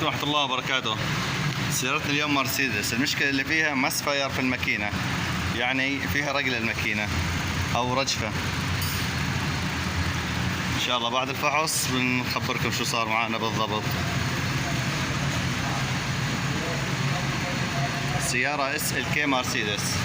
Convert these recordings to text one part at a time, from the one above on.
عليكم ورحمة الله وبركاته. سيارتنا اليوم مرسيدس، المشكلة اللي فيها مس فاير في الماكينة، يعني فيها رقلة الماكينة أو رجفة. إن شاء الله بعد الفحص بنخبركم شو صار معنا بالضبط. سيارة SLK مرسيدس.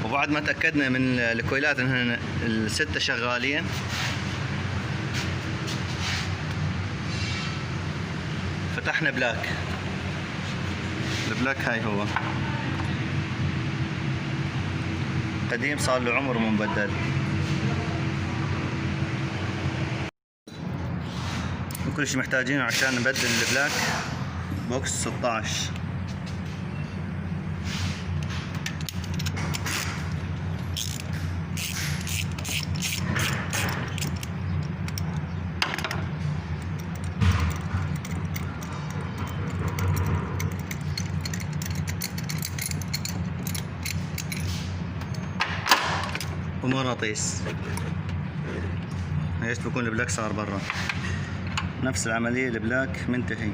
وبعد ما تأكدنا من الكويلات انهن الستة شغالين، فتحنا بلاك. البلاك هاي هو قديم، صار له عمر مبدل. وكل شيء محتاجينه عشان نبدل البلاك بوكس 16. ومغناطيس. ايش بكون البلاك صار برا. نفس العملية البلاك منتهي.